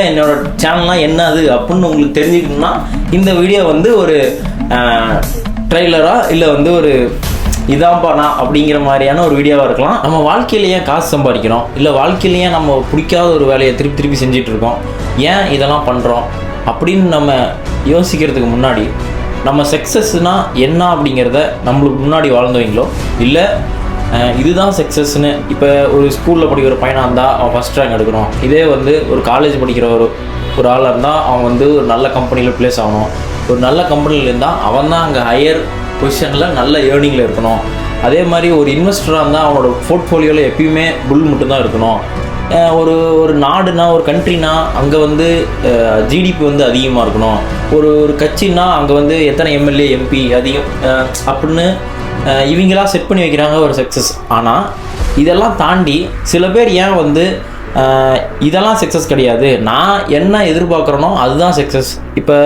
என்னோட சேனல்லாம் என்னது அப்படின்னு உங்களுக்கு தெரிஞ்சுக்கணும்னா இந்த வீடியோ வந்து ஒரு ட்ரெய்லரா இல்லை வந்து ஒரு இதான்ப்பா நான் அப்படிங்கிற மாதிரியான ஒரு வீடியோவாக இருக்கலாம். நம்ம வாழ்க்கையிலேயே காசு சம்பாதிக்கிறோம், இல்லை வாழ்க்கையிலேயே நம்ம பிடிக்காத ஒரு வேலையை திருப்பி செஞ்சுட்டு இருக்கோம், ஏன் இதெல்லாம் பண்ணுறோம் அப்படின்னு நம்ம யோசிக்கிறதுக்கு முன்னாடி நம்ம சக்ஸஸ்னால் என்ன அப்படிங்கிறத நம்மளுக்கு முன்னாடி வாழ்ந்தவங்களோ இல்லை இதுதான் சக்ஸஸ்ன்னு இப்போ ஒரு ஸ்கூலில் படிக்கிற பையனாக இருந்தால் அவன் ஃபஸ்ட் ரேங்க் எடுக்கணும், இதே வந்து ஒரு காலேஜ் படிக்கிற ஒரு ஆளாக இருந்தால் அவன் வந்து ஒரு நல்ல கம்பெனியில் ப்ளேஸ் ஆகணும், ஒரு நல்ல கம்பெனியில் இருந்தால் அவன் தான் அங்கே ஹையர் பொசிஷனில் நல்ல ஏர்னிங்கில் இருக்கணும், அதே மாதிரி ஒரு இன்வெஸ்டராக இருந்தால் அவனோட போர்ட்ஃபோலியோவில் எப்பயுமே புல் மட்டும்தான் இருக்கணும், ஒரு நாடுனா ஒரு கண்ட்ரினா அங்கே வந்து ஜிடிபி வந்து அதிகமாக இருக்கணும், ஒரு கட்சின்னா அங்கே வந்து எத்தனை எம்எல்ஏ எம்பி அதிகம் அப்படின்னு இவங்களாம் செட் பண்ணி வைக்கிறாங்க ஒரு சக்ஸஸ். ஆனால் இதெல்லாம் தாண்டி சில பேர் ஏன் வந்து இதெல்லாம் சக்ஸஸ் கிடையாது, நான் என்ன எதிர்பார்க்குறேனோ அதுதான் சக்ஸஸ். இப்போ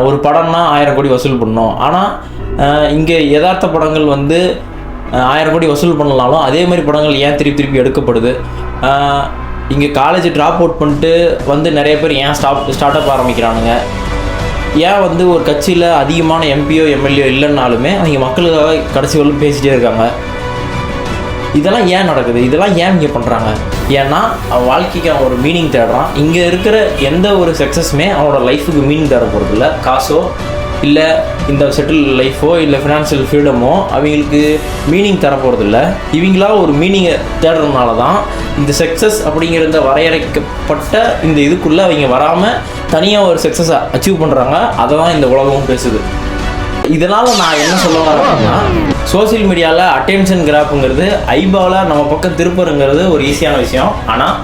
ஒரு படம்னா 1000 கோடி வசூல் பண்ணணும், ஆனால் இங்கே யதார்த்த படங்கள் வந்து 1000 கோடி வசூல் பண்ணலாலும் அதே மாதிரி படங்கள் ஏன் திருப்பி எடுக்கப்படுது, இங்கே காலேஜ் ட்ராப் அவுட் பண்ணிட்டு வந்து நிறைய பேர் ஏன் ஸ்டார்ட் அப் ஆரம்பிக்கிறானுங்க, ஏன் வந்து ஒரு கட்சியில் அதிகமான எம்பியோ எம்எல்ஏ இல்லைன்னாலுமே அவங்க மக்களுக்காக கடைசி வரலும் பேசிகிட்டே இருக்காங்க. இதெல்லாம் ஏன் நடக்குது, இதெல்லாம் ஏன் இங்கே பண்ணுறாங்க? ஏன்னா அவன் வாழ்க்கைக்கு அவன் ஒரு மீனிங் தேடுறான். இங்கே இருக்கிற எந்த ஒரு சக்ஸஸுமே அவனோட லைஃபுக்கு மீனிங் தேட போகிறது இல்லை, காசோ இல்லை இந்த செட்டில் லைஃபோ இல்லை ஃபினான்ஷியல் ஃப்ரீடமோ அவங்களுக்கு மீனிங் தர போகிறது இல்லை. இவங்களா ஒரு மீனிங்கை தேடுறதுனால தான் இந்த சக்ஸஸ் அப்படிங்கிற இந்த வரையறைக்கப்பட்ட இந்த இதுக்குள்ளே அவங்க வராமல் தனியாக ஒரு சக்ஸஸை அச்சீவ் பண்ணுறாங்க. அதை தான் இந்த உலகமும் பேசுது. இதனால் நான் என்ன சொல்ல வரேன் அப்படின்னா, சோசியல் மீடியாவில் அட்டென்ஷன் கிராப்புங்கிறது ஐபாவில் நம்ம பக்கம் திருப்பருங்கிறது ஒரு ஈஸியான விஷயம். ஆனால்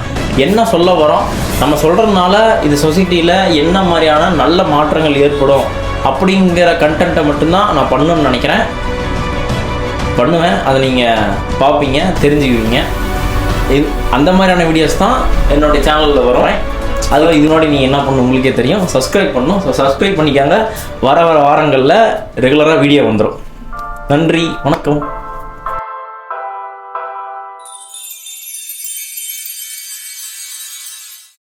என்ன சொல்ல வரோம், நம்ம சொல்கிறதுனால இது சொசைட்டியில் என்ன மாதிரியான நல்ல மாற்றங்கள் ஏற்படும் அப்படிங்கிற கண்டென்ட்டை மட்டும்தான் நான் பண்ணணும்னு நினைக்கிறேன், பண்ணுவேன். அதை நீங்கள் பார்ப்பீங்க, தெரிஞ்சுக்குவீங்க. அந்த மாதிரியான வீடியோஸ் தான் என்னுடைய சேனலில் வருவேன். அதில் இது முன்னாடி நீங்கள் என்ன பண்ணணும் உங்களுக்கே தெரியும், சப்ஸ்கிரைப் பண்ணணும். ஸோ சப்ஸ்கிரைப் பண்ணிக்காங்க, வர வாரங்களில் ரெகுலராக வீடியோ வந்துடும். நன்றி, வணக்கம்.